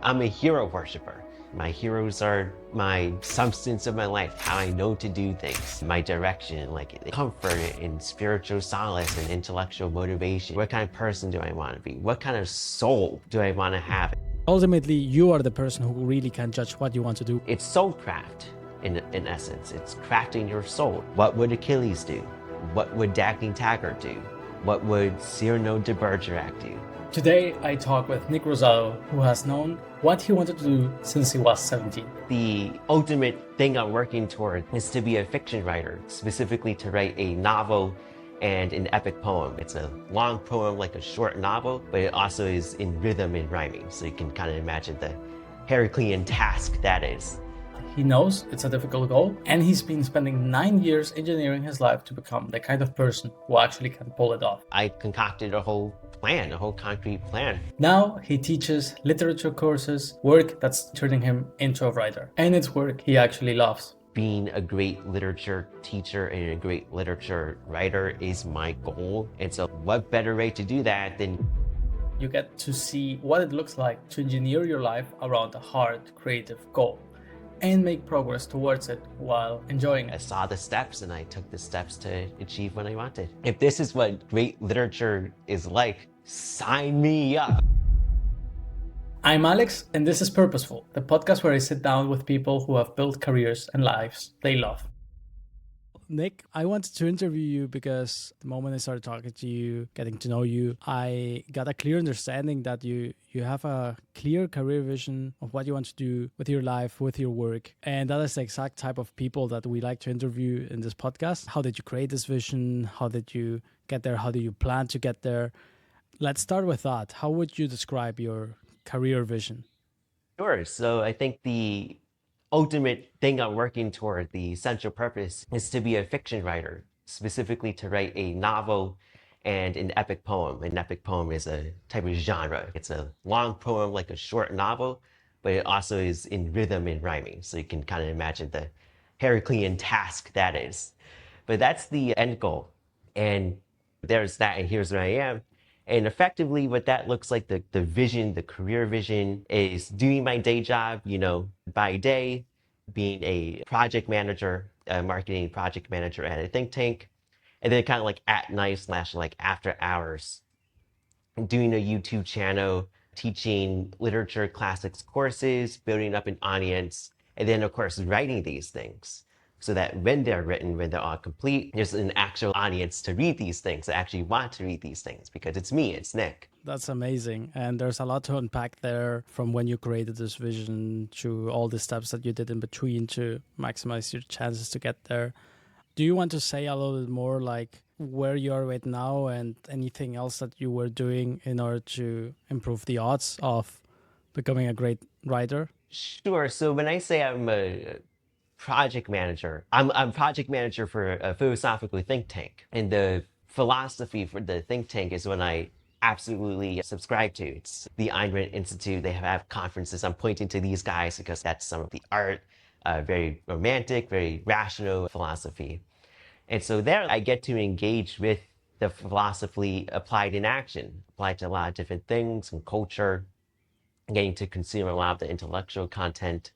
I'm a hero worshiper. My heroes are my substance of my life, how I know to do things, my direction, like comfort and spiritual solace and intellectual motivation. What kind of person do I want to be? What kind of soul do I want to have? Ultimately, you are the person who really can judge what you want to do. It's soul craft in essence. It's crafting your soul. What would Achilles do? What would Dagny Taggart do? What would Cyrano de Bergerac do? Today, I talk with Nick Rosado, who has known what he wanted to do since he was 17. The ultimate thing I'm working toward is to be a fiction writer, specifically to write a novel and an epic poem. It's a long poem like a short novel, but it also is in rhythm and rhyming, so you can kind of imagine the Herculean task that is. He knows it's a difficult goal, and he's been spending 9 years engineering his life to become the kind of person who actually can pull it off. I concocted a whole plan, a whole concrete plan. Now he teaches literature courses, work that's turning him into a writer. And it's work he actually loves. Being a great literature teacher and a great literature writer is my goal. And so what better way to do that than you get to see what it looks like to engineer your life around a hard, creative goal and make progress towards it while enjoying it. I saw the steps and I took the steps to achieve what I wanted. If this is what great literature is like, sign me up. I'm Alex, and this is Purposeful, the podcast where I sit down with people who have built careers and lives they love. Nick, I wanted to interview you because the moment I started talking to you, getting to know you, I got a clear understanding that you have a clear career vision of what you want to do with your life, with your work. And that is the exact type of people that we like to interview in this podcast. How did you create this vision? How did you get there? How do you plan to get there? Let's start with that. How would you describe your career vision? Sure. So I think the ultimate thing I'm working toward, the central purpose, is to be a fiction writer, specifically to write a novel and an epic poem. An epic poem is a type of genre. It's a long poem like a short novel, but it also is in rhythm and rhyming. So you can kind of imagine the Herculean task that is. But that's the end goal. And there's that, and here's where I am. And effectively, what that looks like, the vision, the career vision, is doing my day job, by day, being a project manager, a marketing project manager at a think tank, and then kind of like at night / like after hours, doing a YouTube channel, teaching literature classics courses, building up an audience, and then of course writing these things, so that when they're written, when they're all complete, there's an actual audience to read these things, that actually want to read these things, because it's me, it's Nick. That's amazing. And there's a lot to unpack there, from when you created this vision to all the steps that you did in between to maximize your chances to get there. Do you want to say a little bit more like where you are right now and anything else that you were doing in order to improve the odds of becoming a great writer? Sure. So when I say I'm a project manager, I'm project manager for a philosophical think tank. And the philosophy for the think tank is what I absolutely subscribe to. It's the Ayn Rand Institute. They have conferences. I'm pointing to these guys because that's some of the art, very romantic, very rational philosophy. And so there I get to engage with the philosophy applied in action, applied to a lot of different things and culture, getting to consume a lot of the intellectual content.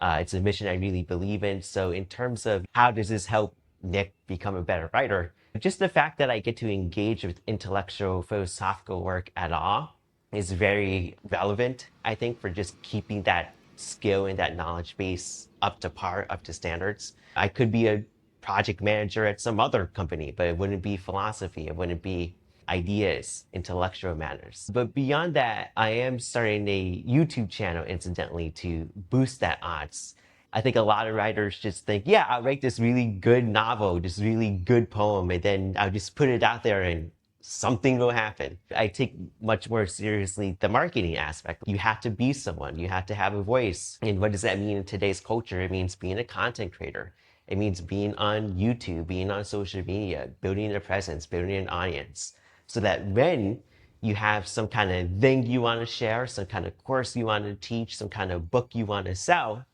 It's a mission I really believe in. So in terms of how does this help Nick become a better writer, just the fact that I get to engage with intellectual philosophical work at all is very relevant, I think, for just keeping that skill and that knowledge base up to par, up to standards. I could be a project manager at some other company, but it wouldn't be philosophy. It wouldn't be ideas, intellectual matters. But beyond that, I am starting a YouTube channel, incidentally, to boost that odds. I think a lot of writers just think, yeah, I'll write this really good novel, this really good poem, and then I'll just put it out there and something will happen. I take much more seriously the marketing aspect. You have to be someone, you have to have a voice. And what does that mean in today's culture? It means being a content creator. It means being on YouTube, being on social media, building a presence, building an audience, so that when you have some kind of thing you want to share, some kind of course you want to teach, some kind of book you want to sell,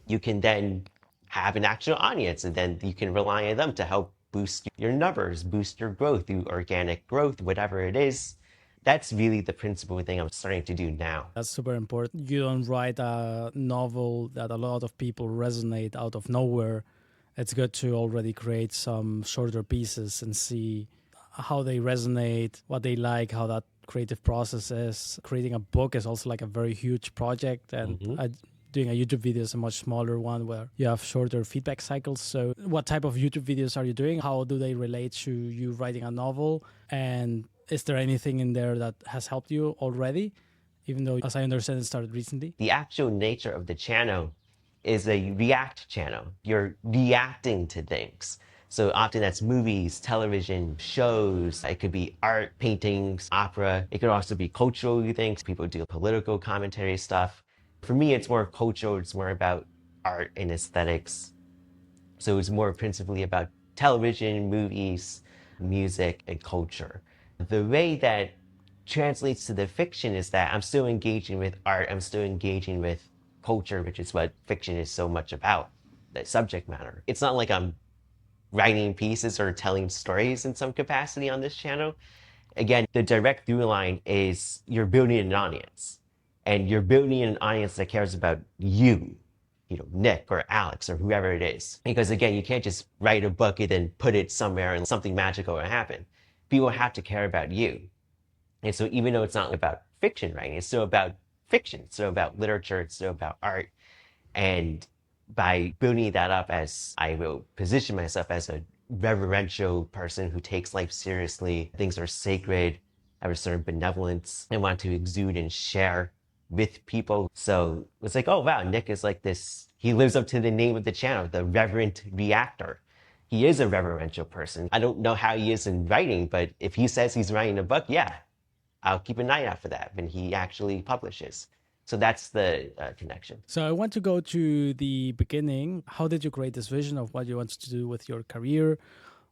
you can then have an actual audience, and then you can rely on them to help boost your numbers, boost your growth through organic growth, whatever it is. That's really the principal thing I'm starting to do now. That's super important. You don't write a novel that a lot of people resonate out of nowhere. It's good to already create some shorter pieces and see how they resonate, what they like, how that creative process is. Creating a book is also like a very huge project, and doing a YouTube video is a much smaller one where you have shorter feedback cycles. So, what type of YouTube videos are you doing? How do they relate to you writing a novel? And is there anything in there that has helped you already? Even though, as I understand, it started recently. The actual nature of the channel is a react channel. You're reacting to things. So often that's movies, television, shows. It could be art, paintings, opera. It could also be cultural things. People do political commentary stuff. For me, it's more cultural. It's more about art and aesthetics. So it's more principally about television, movies, music, and culture. The way that translates to the fiction is that I'm still engaging with art, I'm still engaging with culture, which is what fiction is so much about, the subject matter. It's not like I'm writing pieces or telling stories in some capacity on this channel. Again, the direct through line is you're building an audience, and you're building an audience that cares about you, Nick or Alex or whoever it is. Because again, you can't just write a book and then put it somewhere and something magical will happen. People have to care about you. And so even though it's not about fiction writing, it's still about fiction. It's still about literature. It's still about art. And by building that up, as I will position myself as a reverential person who takes life seriously, things are sacred, I have a certain benevolence I want to exude and share with people. So it's like, oh wow, Nick is like this. He lives up to the name of the channel, the Reverent Reactor. He is a reverential person. I don't know how he is in writing, but if he says he's writing a book, yeah, I'll keep an eye out for that when he actually publishes. So that's the connection. So I want to go to the beginning. How did you create this vision of what you wanted to do with your career?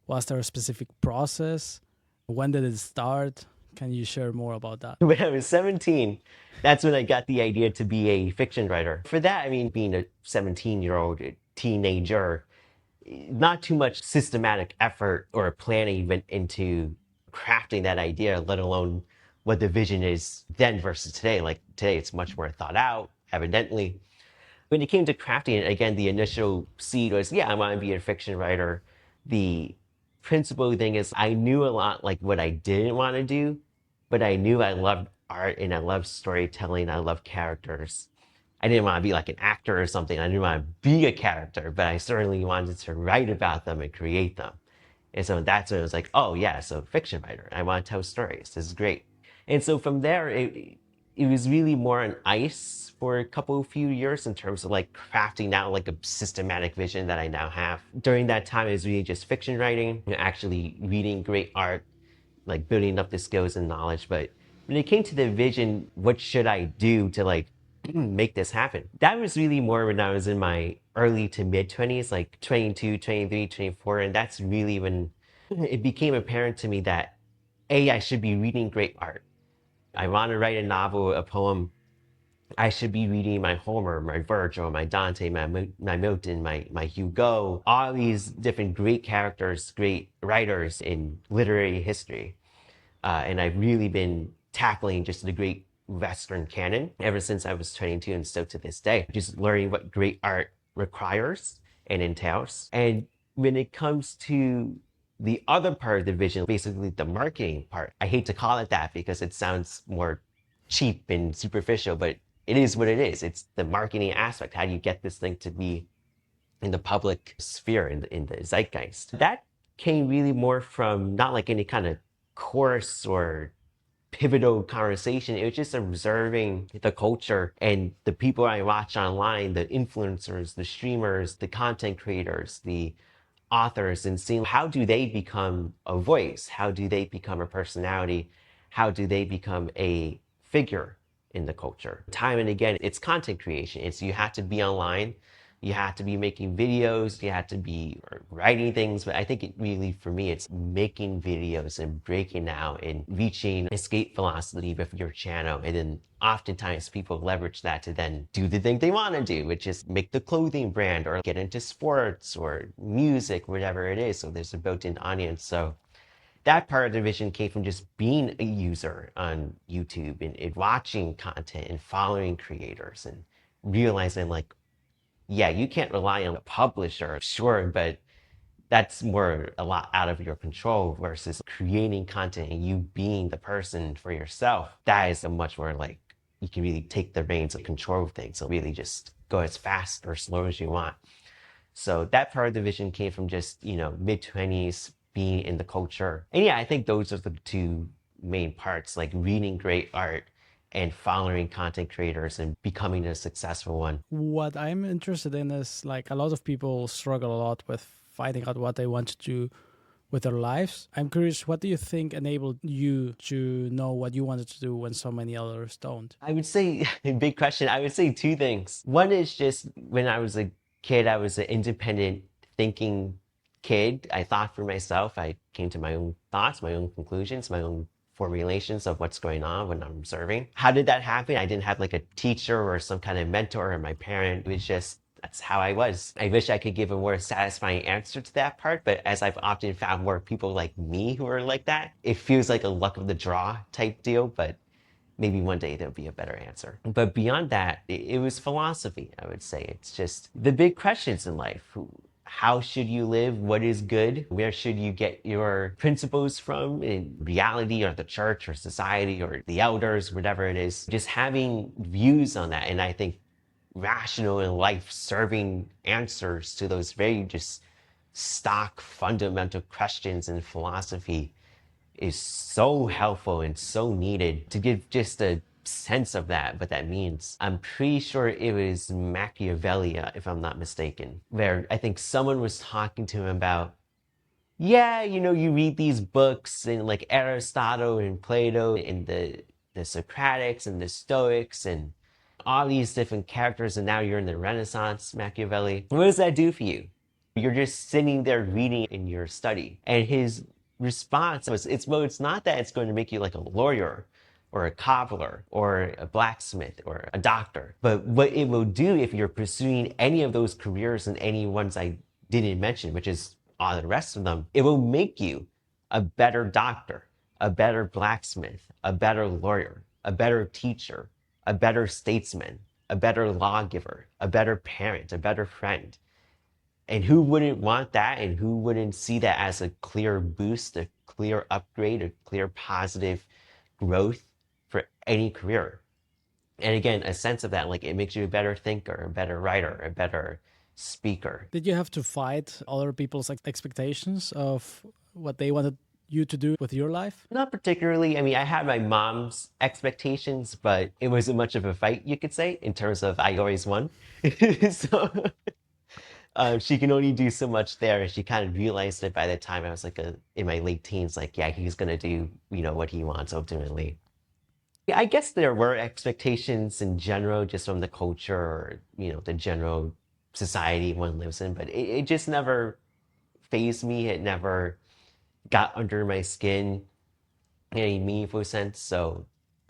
Was there a specific process? When did it start? Can you share more about that? When I was 17, that's when I got the idea to be a fiction writer. For that, I mean, being a 17-year-old teenager, not too much systematic effort or planning went into crafting that idea, let alone what the vision is then versus today. Like today, it's much more thought out, evidently. When it came to crafting it, again, the initial seed was, yeah, I want to be a fiction writer. The principal thing is I knew a lot like what I didn't want to do, but I knew I loved art and I loved storytelling. I loved characters. I didn't want to be like an actor or something. I didn't want to be a character, but I certainly wanted to write about them and create them. And so that's when it was like, oh yeah, so fiction writer. I want to tell stories. This is great. And so from there, it was really more on ice for a few years in terms of like crafting out like a systematic vision that I now have. During that time, it was really just fiction writing, actually reading great art, like building up the skills and knowledge. But when it came to the vision, what should I do to like make this happen? That was really more when I was in my early to mid 20s, like 22, 23, 24. And that's really when it became apparent to me that I should be reading great art. I want to write a novel, a poem. I should be reading my Homer, my Virgil, my Dante, my Milton, my Hugo, all these different great characters, great writers in literary history. And I've really been tackling just the great Western canon ever since I was 22 and still to this day, just learning what great art requires and entails. And when it comes to the other part of the vision, basically the marketing part, I hate to call it that because it sounds more cheap and superficial, but it is what it is. It's the marketing aspect. How do you get this thing to be in the public sphere, in the zeitgeist? That came really more from not like any kind of course or pivotal conversation. It was just observing the culture and the people I watch online, the influencers, the streamers, the content creators, the authors, and seeing how do they become a voice? How do they become a personality? How do they become a figure in the culture? Time and again, it's content creation. It's you have to be online. You have to be making videos, you have to be writing things, but I think it really, for me, it's making videos and breaking out and reaching escape velocity with your channel. And then oftentimes people leverage that to then do the thing they want to do, which is make the clothing brand or get into sports or music, whatever it is. So there's a built-in audience. So that part of the vision came from just being a user on YouTube and watching content and following creators and realizing like, yeah, you can't rely on a publisher, sure, but that's more a lot out of your control versus creating content and you being the person for yourself. That is a much more like you can really take the reins of control of things. So really just go as fast or slow as you want. So that part of the vision came from just, mid-20s being in the culture. And yeah, I think those are the two main parts, like reading great art and following content creators and becoming a successful one. What I'm interested in is like a lot of people struggle a lot with finding out what they want to do with their lives. I'm curious, what do you think enabled you to know what you wanted to do when so many others don't? I would say, big question, I would say two things. One is just when I was a kid, I was an independent thinking kid. I thought for myself. I came to my own thoughts, my own conclusions, my own formulations of what's going on when I'm observing. How did that happen? I didn't have like a teacher or some kind of mentor or my parent. It was just that's how I was. I wish I could give a more satisfying answer to that part, but as I've often found more people like me who are like that, it feels like a luck of the draw type deal, but maybe one day there'll be a better answer. But beyond that, it was philosophy, I would say. It's just the big questions in life. How should you live? What is good? Where should you get your principles from in reality or the church or society or the elders, whatever it is? Just having views on that. And I think rational and life serving answers to those very just stock fundamental questions in philosophy is so helpful and so needed to give just a sense of that, what that means. I'm pretty sure it was Machiavelli, if I'm not mistaken, where I think someone was talking to him about, yeah, you read these books and like Aristotle and Plato and the Socratics and the Stoics and all these different characters, and now you're in the Renaissance, Machiavelli. What does that do for you? You're just sitting there reading in your study. And his response was, it's not that it's going to make you like a lawyer or a cobbler or a blacksmith or a doctor, but what it will do if you're pursuing any of those careers and any ones I didn't mention, which is all the rest of them, it will make you a better doctor, a better blacksmith, a better lawyer, a better teacher, a better statesman, a better lawgiver, a better parent, a better friend. And who wouldn't want that? And who wouldn't see that as a clear boost, a clear upgrade, a clear positive growth for any career? And again, a sense of that, like it makes you a better thinker, a better writer, a better speaker. Did you have to fight other people's expectations of what they wanted you to do with your life? Not particularly. I mean, I had my mom's expectations, but it wasn't much of a fight, you could say, in terms of I always won. So she can only do so much there. And she kind of realized it by the time I was like in my late teens, like, yeah, he's going to do, what he wants ultimately. Yeah, I guess there were expectations in general, just from the culture or, the general society one lives in, but it just never fazed me. It never got under my skin in a meaningful sense. So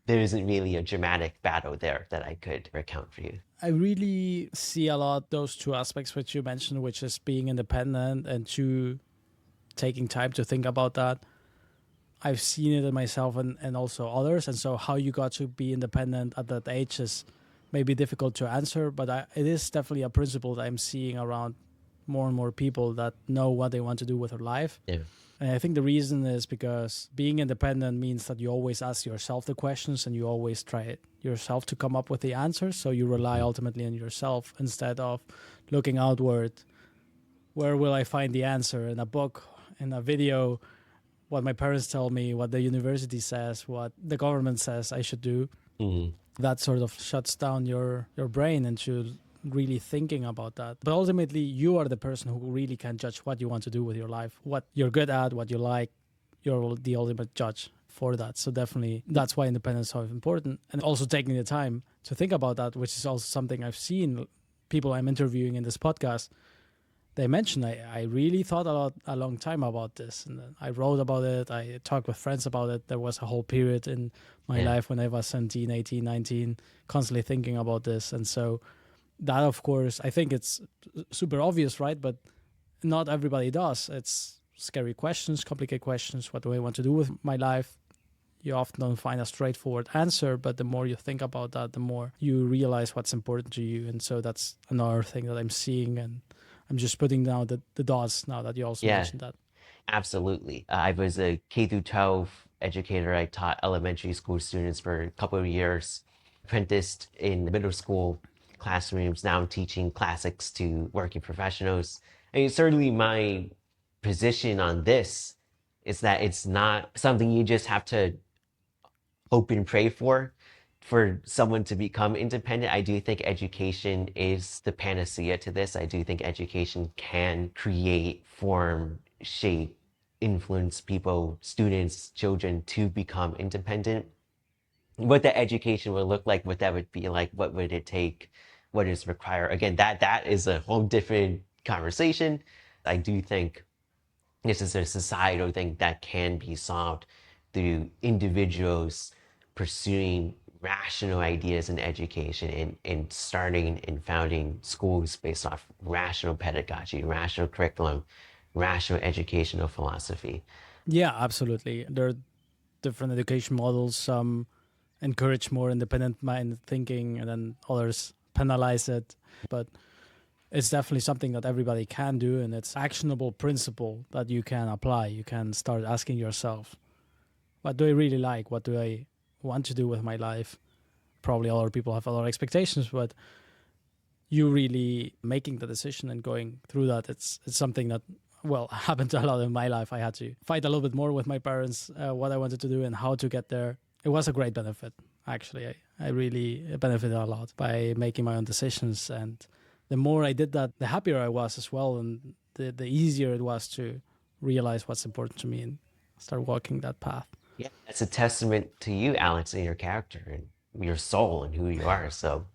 there isn't really a dramatic battle there that I could recount for you. I really see a lot those two aspects which you mentioned, which is being independent and two, taking time to think about that. I've seen it in myself and also others. And so how you got to be independent at that age is maybe difficult to answer, but it is definitely a principle that I'm seeing around more and more people that know what they want to do with their life. Yeah. And I think the reason is because being independent means that you always ask yourself the questions and you always try it yourself to come up with the answers. So you rely ultimately on yourself instead of looking outward. Where will I find the answer? In a book, in a video, what my parents tell me, what the university says, what the government says I should do. Mm-hmm. That sort of shuts down your brain into really thinking about that. But ultimately, you are the person who really can judge what you want to do with your life, what you're good at, what you like. You're the ultimate judge for that. So definitely, that's why independence is so important. And also taking the time to think about that, which is also something I've seen people I'm interviewing in this podcast. They mentioned I really thought a long time about this, and I wrote about it. I talked with friends about it. There was a whole period in my life when I was 17, 18, 19, constantly thinking about this. And so that, of course, I think it's super obvious, right? But not everybody does. It's scary questions, complicated questions. What do I want to do with my life? You often don't find a straightforward answer, but the more you think about that, the more you realize what's important to you. And so that's another thing that I'm seeing. And I'm just putting down the dots now that you also Yeah, mentioned that. absolutely. I was a K through 12 educator. I taught elementary school students for a couple of years, apprenticed in the middle school classrooms. Now I'm teaching classics to working professionals. I mean, certainly my position on this is that it's not something you just have to hope and pray for someone to become independent. I do think education is the panacea to this. I do think education can create, form, shape, influence people, students, children to become independent. What the education would look like, what that would be like, what would it take, what is required. Again, that is a whole different conversation. I do think this is a societal thing that can be solved through individuals pursuing rational ideas in education and starting and founding schools based off rational pedagogy, rational curriculum, rational educational philosophy. Yeah, absolutely. There are different education models. Some encourage more independent mind thinking, and then others penalize it. But it's definitely something that everybody can do, and it's actionable principle that you can apply. You can start asking yourself, what do I really like? What do I want to do with my life? Probably other people have other expectations, but you really making the decision and going through that, it's something that, well, happened a lot in my life. I had to fight a little bit more with my parents, what I wanted to do and how to get there. It was a great benefit, actually. I really benefited a lot by making my own decisions. And the more I did that, the happier I was as well. And the easier it was to realize what's important to me and start walking that path. Yeah, that's a testament to you, Alex, and your character and your soul and who you are. So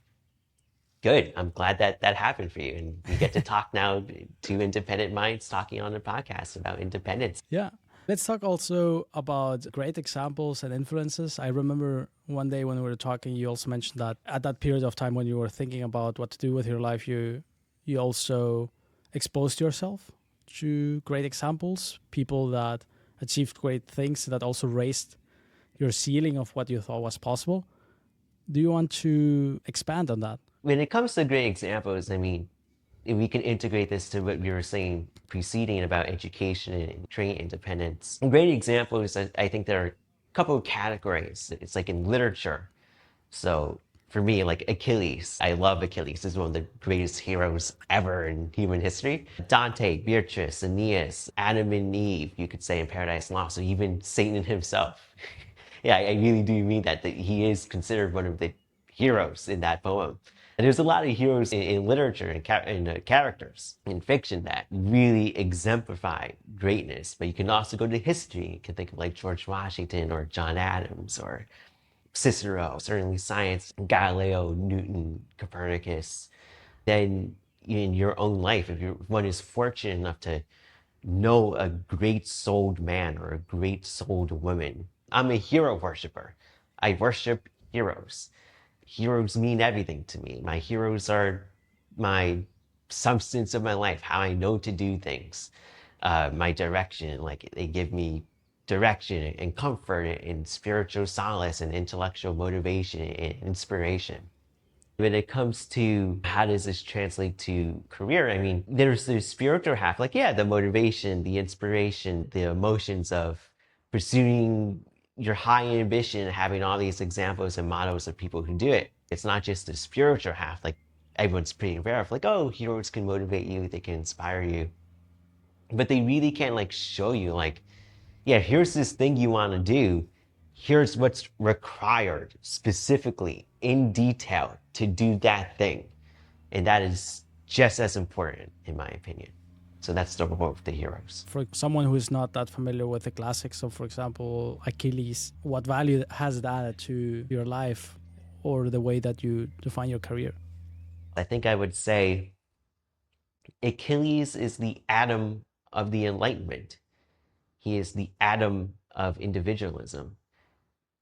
good. I'm glad that that happened for you. And we get to talk now, two independent minds talking on the podcast about independence. Yeah. Let's talk also about great examples and influences. I remember one day when we were talking, you also mentioned that at that period of time when you were thinking about what to do with your life, you also exposed yourself to great examples, people that achieved great things that also raised your ceiling of what you thought was possible. Do you want to expand on that? When it comes to great examples, I mean, if we can integrate this to what we were saying preceding about education and training independence. Great examples, I think there are a couple of categories. It's like in literature. So for me, like Achilles, I love Achilles. He's one of the greatest heroes ever in human history. Dante, Beatrice, Aeneas, Adam and Eve, you could say in Paradise Lost, or even Satan himself. Yeah, I really do mean that he is considered one of the heroes in that poem. And there's a lot of heroes in literature and characters in fiction that really exemplify greatness. But you can also go to history. You can think of like George Washington or John Adams or Cicero, certainly science, Galileo, Newton, Copernicus. Then in your own life, if you're one is fortunate enough to know a great souled man or a great souled woman, I'm a hero worshiper. I worship heroes. Heroes mean everything to me. My heroes are my substance of my life, how I know to do things, my direction. Like they give me direction and comfort and spiritual solace and intellectual motivation and inspiration. When it comes to how does this translate to career, I mean, there's the spiritual half, like, yeah, the motivation, the inspiration, the emotions of pursuing your high ambition, having all these examples and models of people who do it. It's not just the spiritual half, like everyone's pretty aware of, like, oh, heroes can motivate you, they can inspire you. But they really can't like show you, like, yeah, here's this thing you want to do. Here's what's required specifically in detail to do that thing. And that is just as important, in my opinion. So that's the role of the heroes. For someone who is not that familiar with the classics, so for example, Achilles, what value has it added to your life or the way that you define your career? I think I would say Achilles is the Adam of the Enlightenment. He is the Adam of individualism.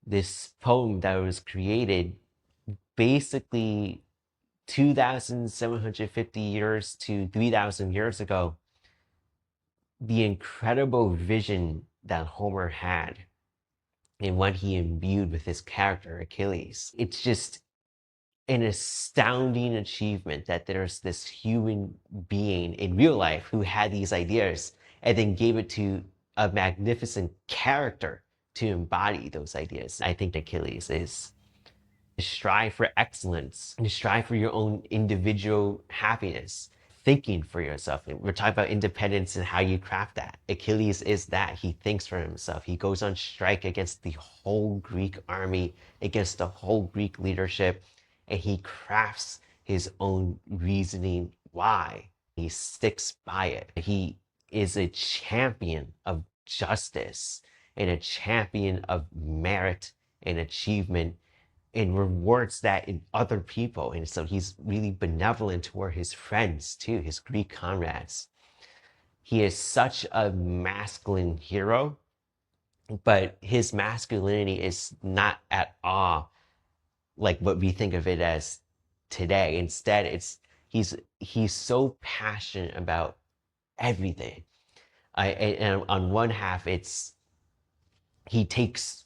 This poem that was created basically 2,750 years to 3,000 years ago the incredible vision that Homer had and what he imbued with his character, Achilles. It's just an astounding achievement that there's this human being in real life who had these ideas and then gave it to a magnificent character to embody those ideas. I think Achilles is to strive for excellence, to strive for your own individual happiness, thinking for yourself. And we're talking about independence and how you craft that. Achilles is that. He thinks for himself. He goes on strike against the whole Greek army, against the whole Greek leadership, and he crafts his own reasoning why. He sticks by it. He is a champion of justice and a champion of merit and achievement and rewards that in other people. And so he's really benevolent toward his friends too, his Greek comrades. He is such a masculine hero, but his masculinity is not at all like what we think of it as today. Instead, he's so passionate about everything. And on one half, he takes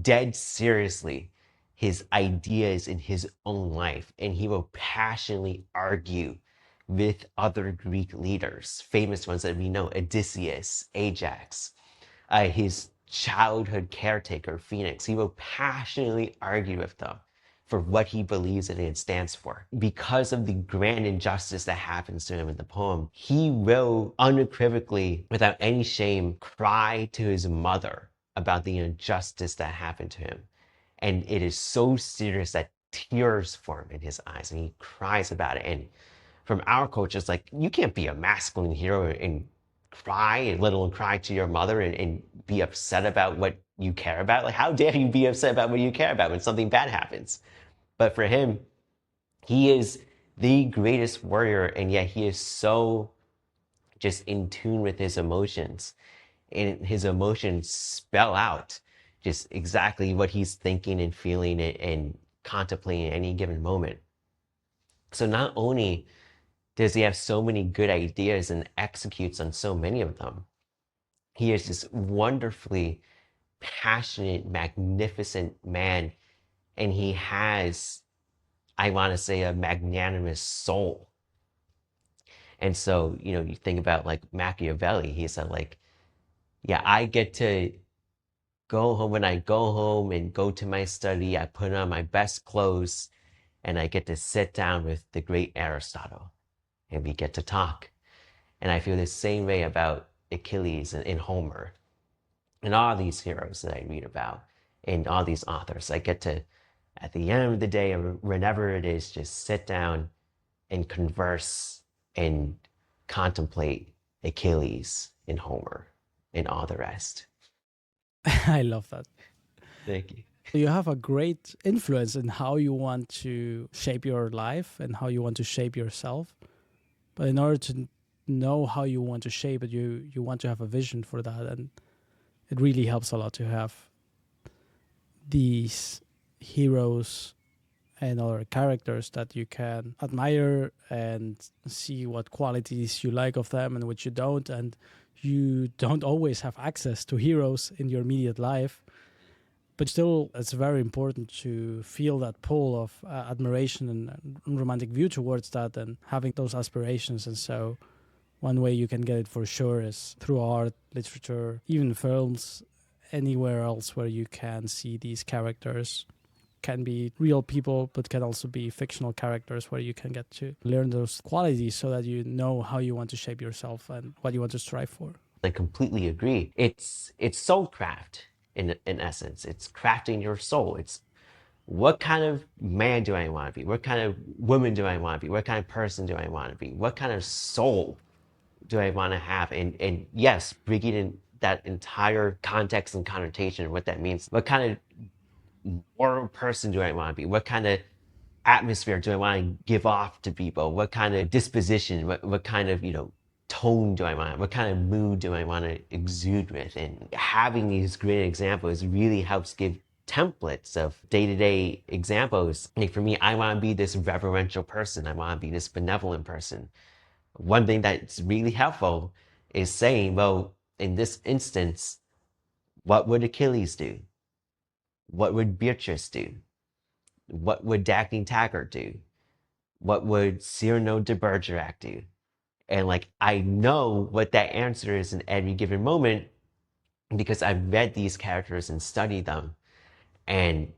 dead seriously his ideas in his own life, and he will passionately argue with other Greek leaders, famous ones that we know, Odysseus, Ajax, his childhood caretaker, Phoenix. He will passionately argue with them for what he believes in and stands for. Because of the grand injustice that happens to him in the poem, he will unequivocally, without any shame, cry to his mother about the injustice that happened to him. And it is so serious that tears form in his eyes and he cries about it. And from our culture, it's like, you can't be a masculine hero and cry and let alone cry to your mother and be upset about what you care about. Like, how dare you be upset about what you care about when something bad happens? But for him, he is the greatest warrior, and yet he is so just in tune with his emotions. And his emotions spell out just exactly what he's thinking and feeling and contemplating at any given moment. So not only does he have so many good ideas and executes on so many of them, he is this wonderfully passionate, magnificent man, and he has, I want to say, a magnanimous soul. And so, you think about like Machiavelli, he said like, yeah, I get to go home. When I go home and go to my study, I put on my best clothes and I get to sit down with the great Aristotle and we get to talk. And I feel the same way about Achilles and Homer and all these heroes that I read about and all these authors. I get to, at the end of the day, or whenever it is, just sit down and converse and contemplate Achilles and Homer and all the rest. I love that. Thank you. You have a great influence in how you want to shape your life and how you want to shape yourself. But in order to know how you want to shape it, you want to have a vision for that. And it really helps a lot to have these heroes and other characters that you can admire and see what qualities you like of them and which you don't. And you don't always have access to heroes in your immediate life. But still, it's very important to feel that pull of admiration and romantic view towards that and having those aspirations. And so one way you can get it for sure is through art, literature, even films, anywhere else where you can see these characters. Can be real people, but can also be fictional characters where you can get to learn those qualities so that you know how you want to shape yourself and what you want to strive for. I completely agree. It's soul craft in essence. It's crafting your soul. It's what kind of man do I want to be? What kind of woman do I want to be? What kind of person do I want to be? What kind of soul do I want to have? And yes, bringing in that entire context and connotation of what that means. What kind of moral person do I want to be? What kind of atmosphere do I want to give off to people? What kind of disposition? What kind of, tone do I want? What kind of mood do I want to exude with? And having these great examples really helps give templates of day-to-day examples. Like for me, I want to be this reverential person. I want to be this benevolent person. One thing that's really helpful is saying, well, in this instance, what would Achilles do? What would Beatrice do? What would Dagny Taggart do? What would Cyrano de Bergerac do? And like, I know what that answer is in every given moment because I've read these characters and studied them. And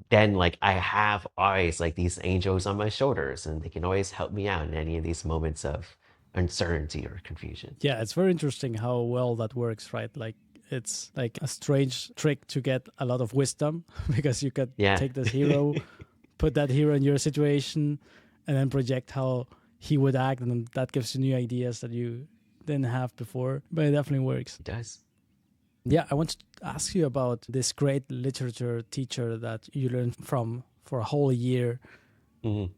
then like I have always like these angels on my shoulders and they can always help me out in any of these moments of uncertainty or confusion. Yeah, it's very interesting how well that works, right? Like it's like a strange trick to get a lot of wisdom because you could Yeah. take this hero, put that hero in your situation, and then project how he would act, and that gives you new ideas that you didn't have before. But it definitely works. It does. Yeah, I want to ask you about this great literature teacher that you learned from for a whole year. Mhm.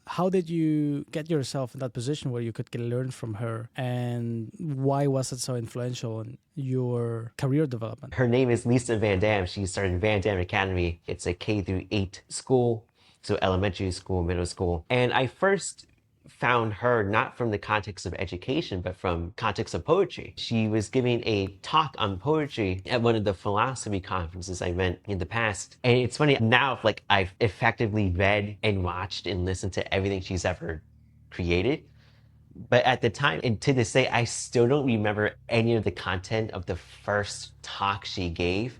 How did you get yourself in that position where you could learn from her, and why was it so influential in your career development? Her name is Lisa Van Dam. She started Van Dam Academy. It's a K through 8 school, so elementary school, middle school. And I first found her not from the context of education, but from context of poetry. She was giving a talk on poetry at one of the philosophy conferences I went in the past. And it's funny now, like I've effectively read and watched and listened to everything she's ever created. But at the time, and to this day, I still don't remember any of the content of the first talk she gave.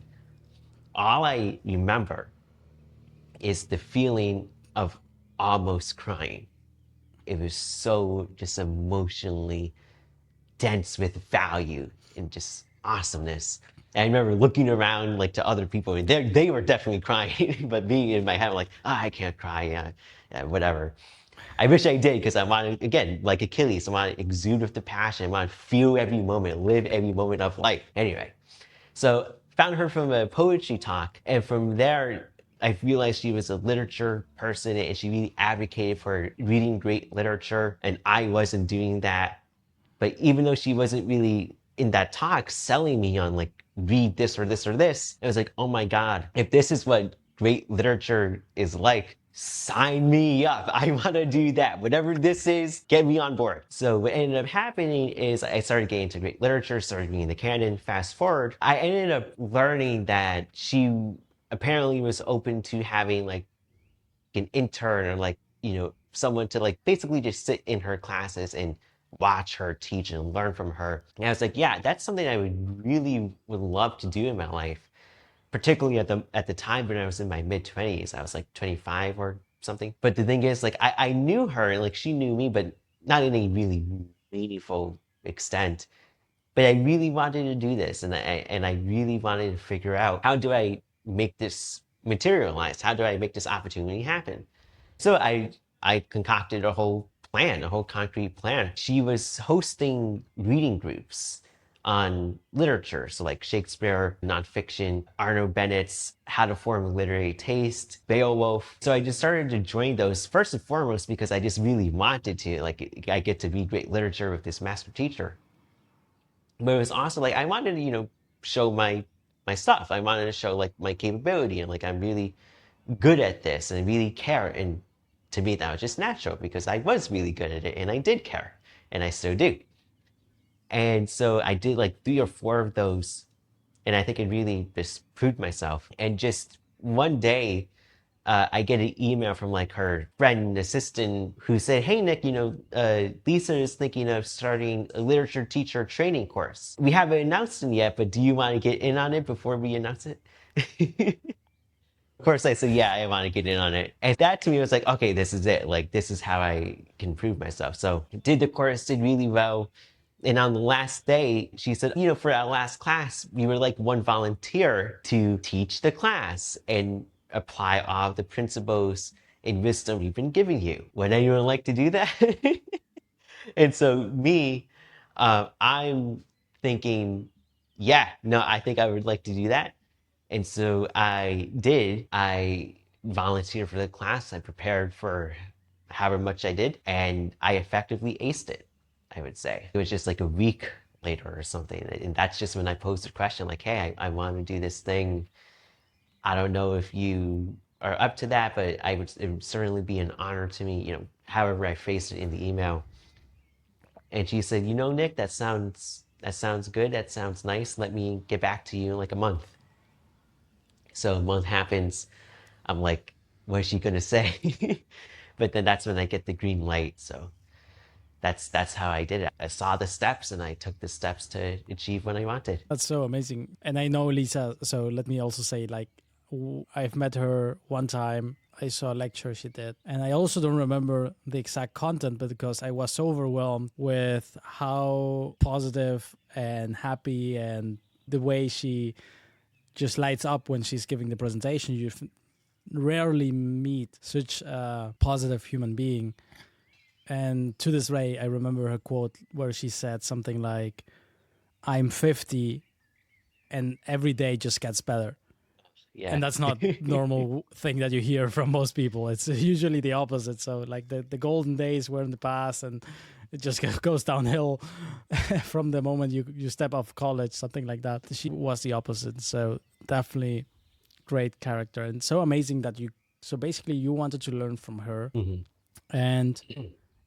All I remember is the feeling of almost crying. It was so just emotionally dense with value and just awesomeness. And I remember looking around like to other people, and they were definitely crying, but me in my head, I'm like, I can't cry, yeah, whatever. I wish I did because I want to, again, like Achilles, I want to exude with the passion. I want to feel every moment, live every moment of life. Anyway, so found her from a poetry talk, and from there, I realized she was a literature person and she really advocated for reading great literature, and I wasn't doing that. But even though she wasn't really in that talk selling me on like read this or this or this, it was like, oh my God, if this is what great literature is like, sign me up. I want to do that. Whatever this is, get me on board. So what ended up happening is I started getting into great literature, started reading the canon. Fast forward, I ended up learning that she apparently was open to having like an intern or like, someone to like basically just sit in her classes and watch her teach and learn from her. And I was like, yeah, that's something I would love to do in my life, particularly at the time when I was in my mid 20s. I was like 25 or something. But the thing is, like, I knew her and like she knew me, but not in a really meaningful extent. But I really wanted to do this, and I really wanted to figure out how do I make this materialize? How do I make this opportunity happen? So I concocted a whole plan, a whole concrete plan. She was hosting reading groups on literature, so like Shakespeare, nonfiction, Arno Bennett's How to Form a Literary Taste, Beowulf. So I just started to join those first and foremost because I just really wanted to. Like I get to read great literature with this master teacher. But it was also like I wanted to, show my stuff. I wanted to show like my capability and like I'm really good at this and I really care. And to me, that was just natural because I was really good at it and I did care and I still do. And so I did like 3 or 4 of those, and I think it really just proved myself. And just one day, I get an email from like her friend assistant who said, "Hey Nick, Lisa is thinking of starting a literature teacher training course. We haven't announced it yet, but do you want to get in on it before we announce it?" Of course, I said, "Yeah, I want to get in on it." And that to me was like, okay, this is it. Like, this is how I can prove myself. So did the course, did really well. And on the last day, she said, for our last class, we were like one volunteer to teach the class and apply all of the principles and wisdom we've been giving you. Would anyone like to do that? And so me, I'm thinking, yeah, no, I think I would like to do that. And so I did. I volunteered for the class. I prepared for however much I did, and I effectively aced it, I would say. It was just like a week later or something. And that's just when I posed the question like, hey, I want to do this thing. I don't know if you are up to that, but it would certainly be an honor to me, however I phrased it in the email. And she said, you know, Nick, that sounds good. That sounds nice. Let me get back to you in like a month. So a month happens. I'm like, what is she gonna say? But then that's when I get the green light. So that's how I did it. I saw the steps and I took the steps to achieve what I wanted. That's so amazing. And I know Lisa, so let me also say, like, I've met her one time. I saw a lecture she did. And I also don't remember the exact content, but because I was so overwhelmed with how positive and happy and the way she just lights up when she's giving the presentation. You rarely meet such a positive human being. And to this day, I remember her quote where she said something like, I'm 50 and every day just gets better. Yeah. And that's not normal thing that you hear from most people. It's usually the opposite. So like the golden days were in the past and it just goes downhill from the moment you step off college, something like that. She was the opposite. So definitely great character and so amazing that so basically you wanted to learn from her Mhm. and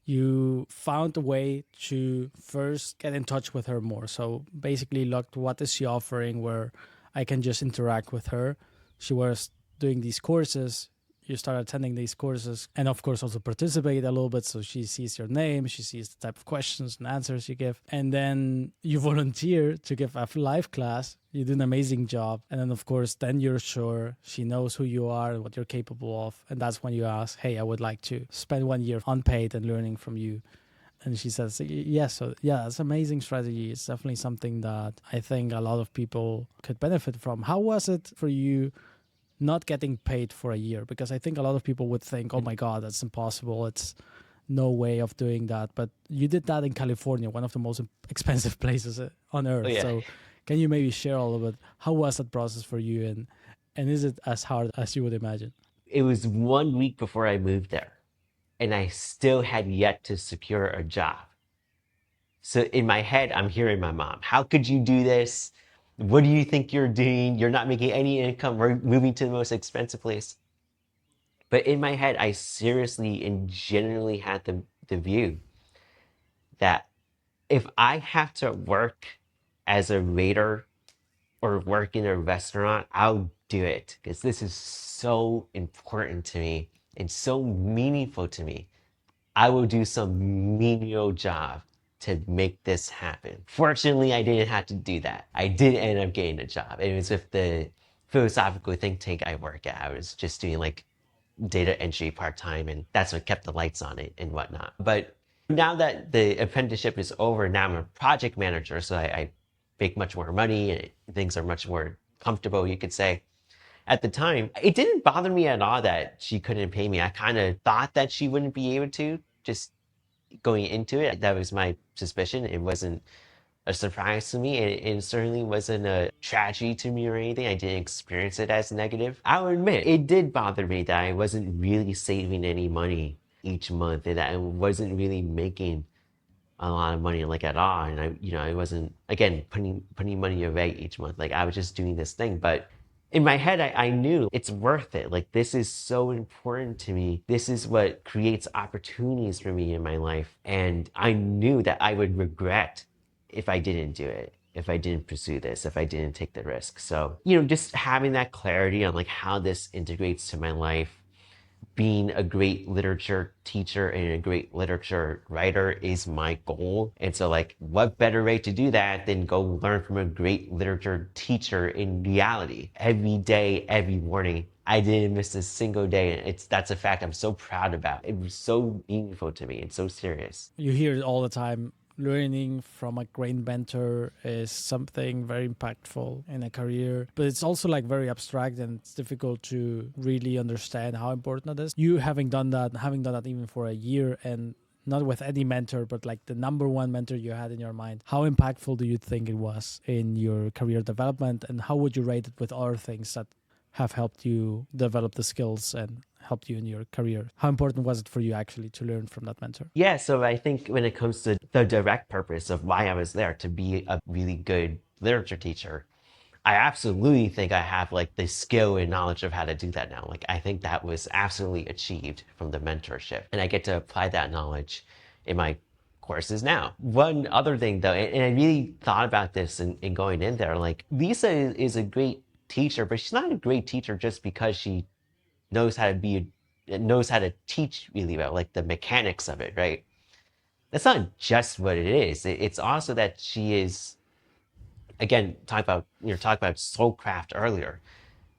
you found a way to first get in touch with her more. So basically looked what is she offering where I can just interact with her. She was doing these courses. You start attending these courses and of course also participate a little bit. So she sees your name, she sees the type of questions and answers you give. And then you volunteer to give a live class. You do an amazing job. And then of course, then you're sure she knows who you are and what you're capable of. And that's when you ask, hey, I would like to spend 1 year unpaid and learning from you. And she says, yes. So yeah, that's an amazing strategy. It's definitely something that I think a lot of people could benefit from. How was it for you not getting paid for a year? Because I think a lot of people would think, oh my God, that's impossible. It's no way of doing that. But you did that in California, one of the most expensive places on Oh earth. yeah. So can you maybe share a little bit? How was that process for you? And is it as hard as you would imagine? It was 1 week before I moved there, and I still had yet to secure a job. So in my head, I'm hearing my mom, how could you do this? What do you think you're doing? You're not making any income. We're moving to the most expensive place. But in my head, I seriously and genuinely had the view that if I have to work as a waiter or work in a restaurant, I'll do it because this is so important to me and so meaningful to me. I will do some menial job to make this happen. Fortunately, I didn't have to do that. I did end up getting a job. It was with the philosophical think tank I work at. I was just doing like data entry part time, and that's what kept the lights on it and whatnot. But now that the apprenticeship is over, now I'm a project manager, so I make much more money and things are much more comfortable, you could say. At the time, it didn't bother me at all that she couldn't pay me. I kind of thought that she wouldn't be able to, just going into it. That was my suspicion. It wasn't a surprise to me. It certainly wasn't a tragedy to me or anything. I didn't experience it as negative. I'll admit, it did bother me that I wasn't really saving any money each month and that I wasn't really making a lot of money like at all. And I wasn't, again, putting money away each month. Like I was just doing this thing. But in my head, I knew it's worth it. Like this is so important to me. This is what creates opportunities for me in my life. And I knew that I would regret if I didn't do it, if I didn't pursue this, if I didn't take the risk. So, just having that clarity on like how this integrates to my life, being a great literature teacher and a great literature writer is my goal. And so like what better way to do that than go learn from a great literature teacher in reality every day, every morning. I didn't miss a single day. And that's a fact I'm so proud about. It was so meaningful to me and so serious. You hear it all the time. Learning from a great mentor is something very impactful in a career, but it's also like very abstract and it's difficult to really understand how important it is. You having done that even for a year and not with any mentor, but like the number one mentor you had in your mind, how impactful do you think it was in your career development and how would you rate it with other things that have helped you develop the skills and helped you in your career? How important was it for you actually to learn from that mentor? Yeah, so I think when it comes to the direct purpose of why I was there to be a really good literature teacher, I absolutely think I have like the skill and knowledge of how to do that now. Like I think that was absolutely achieved from the mentorship. And I get to apply that knowledge in my courses now. One other thing though, and I really thought about this in going in there, like Lisa is a great teacher, but she's not a great teacher just because she knows how to be, knows how to teach really well, like the mechanics of it, right? That's not just what it is. It's also that she is, again, talk about soulcraft earlier.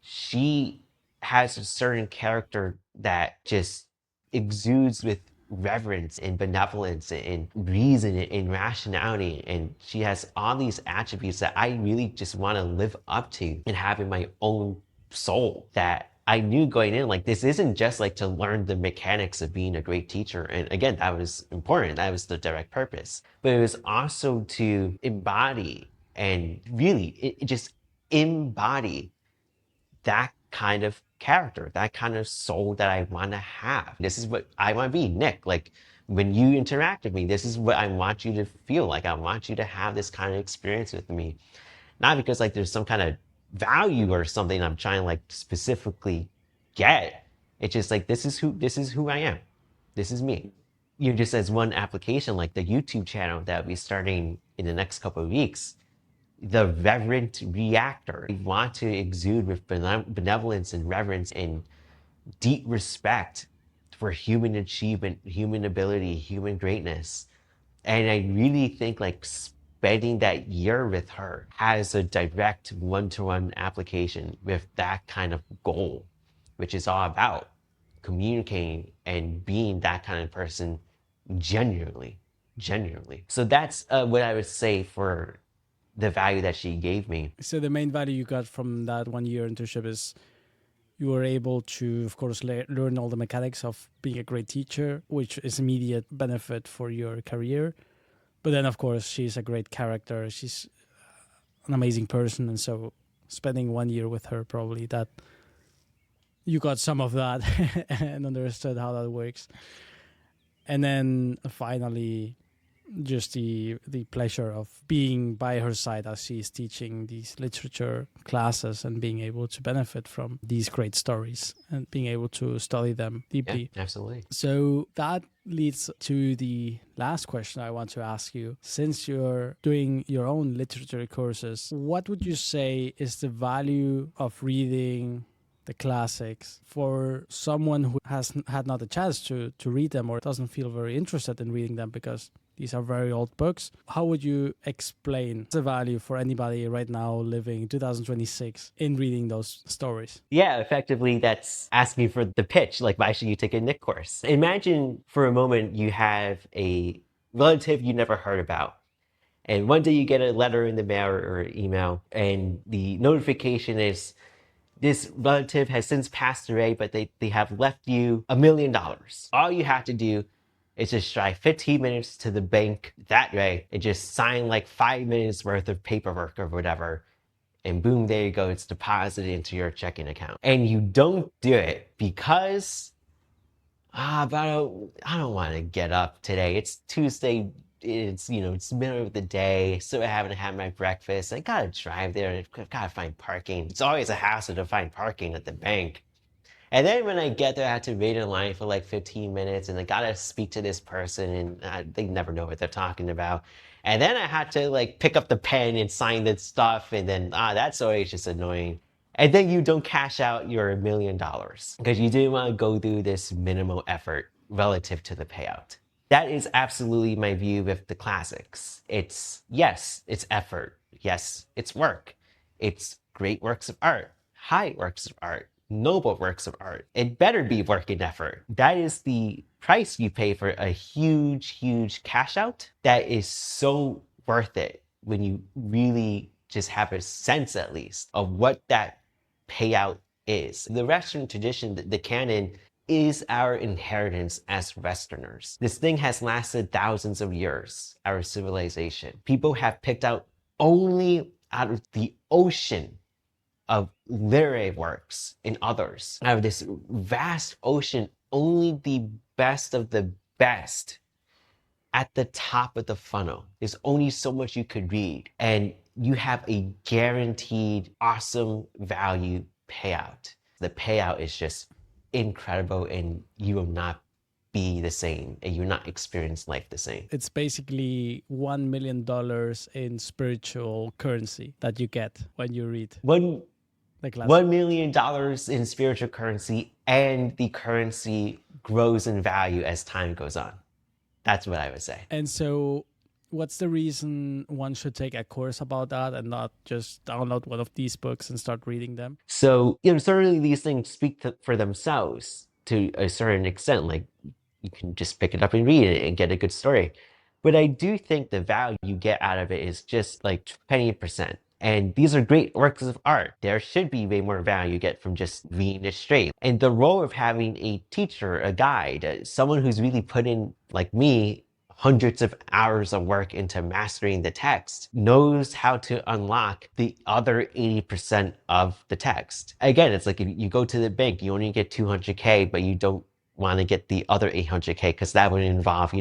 She has a certain character that just exudes with reverence and benevolence and reason and rationality. And she has all these attributes that I really just want to live up to and have in my own soul, that I knew going in, like, this isn't just like to learn the mechanics of being a great teacher. And again, that was important. That was the direct purpose. But it was also to embody and really it just embody that kind of character, that kind of soul that I want to have. This is what I want to be, Nick. Like, when you interact with me, this is what I want you to feel like. I want you to have this kind of experience with me. Not because like there's some kind of value or something I'm trying to like specifically get. It's just like this is who I am. This is me. You know, just as one application, like the YouTube channel that we'll be starting in the next couple of weeks, the reverent reactor. I want to exude with benevolence and reverence and deep respect for human achievement, human ability, human greatness. And I really think like spending that year with her has a direct one-to-one application with that kind of goal, which is all about communicating and being that kind of person genuinely, genuinely. So that's what I would say for the value that she gave me. So the main value you got from that 1 year internship is you were able to, of course, learn all the mechanics of being a great teacher, which is immediate benefit for your career. But then, of course, she's a great character. She's an amazing person. And so spending 1 year with her, probably that you got some of that and understood how that works. And then finally, just the pleasure of being by her side as she's teaching these literature classes and being able to benefit from these great stories and being able to study them deeply. Yeah, absolutely. So that leads to the last question I want to ask you. Since you're doing your own literature courses, what would you say is the value of reading the classics for someone who has had not a chance to read them or doesn't feel very interested in reading them because these are very old books? How would you explain the value for anybody right now living in 2026 in reading those stories? Yeah, effectively, that's asking for the pitch. Like, why should you take a Nick course? Imagine for a moment you have a relative you never heard about. And one day you get a letter in the mail or email, and the notification is this relative has since passed away, but they have left you $1 million. All you have to do is just drive 15 minutes to the bank that way and just sign like 5 minutes worth of paperwork or whatever. And boom, there you go. It's deposited into your checking account. And you don't do it because, but I don't want to get up today. It's Tuesday. It's, it's the middle of the day. So I haven't had my breakfast. I got to drive there and I've got to find parking. It's always a hassle to find parking at the bank. And then when I get there, I have to wait in line for like 15 minutes and I gotta speak to this person and they never know what they're talking about. And then I had to like pick up the pen and sign the stuff and then, that's always just annoying. And then you don't cash out your $1 million because you didn't want to go through this minimal effort relative to the payout. That is absolutely my view with the classics. Yes, it's effort. Yes, it's work. It's great works of art, high works of art, noble works of art. It better be work and effort. That is the price you pay for a huge, huge cash out that is so worth it when you really just have a sense, at least, of what that payout is. The Western tradition, the canon, is our inheritance as Westerners. This thing has lasted thousands of years, our civilization. People have picked out only out of the ocean of literary works and others. Out of this vast ocean, only the best of the best at the top of the funnel. There's only so much you could read, and you have a guaranteed awesome value payout. The payout is just incredible, and you will not be the same and you will not experience life the same. It's basically $1 million in spiritual currency that you get when you read One the class. $1 million in spiritual currency, and the currency grows in value as time goes on. That's what I would say. And so, what's the reason one should take a course about that and not just download one of these books and start reading them? So, certainly these things speak for themselves to a certain extent. Like, you can just pick it up and read it and get a good story. But I do think the value you get out of it is just like 20%. And these are great works of art. There should be way more value you get from just reading it straight. And the role of having a teacher, a guide, someone who's really put in, like me, hundreds of hours of work into mastering the text, knows how to unlock the other 80% of the text. Again, it's like if you go to the bank, you only get 200K, but you don't want to get the other 800K because that would involve,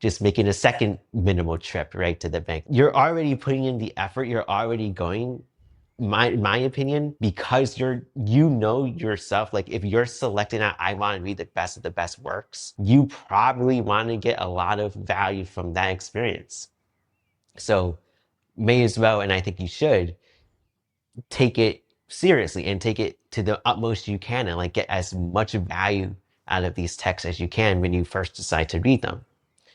just making a second minimal trip, right, to the bank. You're already putting in the effort. You're already going, my opinion, because you know yourself. Like if you're selecting out, I want to read the best of the best works, you probably want to get a lot of value from that experience. So may as well, and I think you should, take it seriously and take it to the utmost you can and like get as much value out of these texts as you can when you first decide to read them.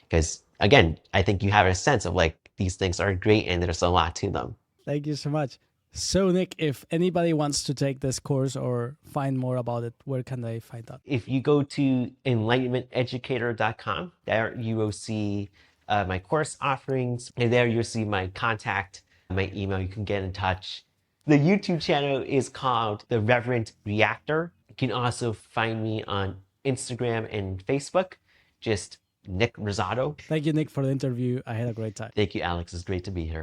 Because again, I think you have a sense of like these things are great and there's a lot to them. Thank you so much. So, Nick, if anybody wants to take this course or find more about it, where can they find out? If you go to enlightenmenteducator.com, there you will see my course offerings, and there you'll see my contact, my email. You can get in touch. The YouTube channel is called The Reverend Reactor. You can also find me on Instagram and Facebook, just Nick Rosado. Thank you, Nick, for the interview. I had a great time. Thank you, Alex. It's great to be here.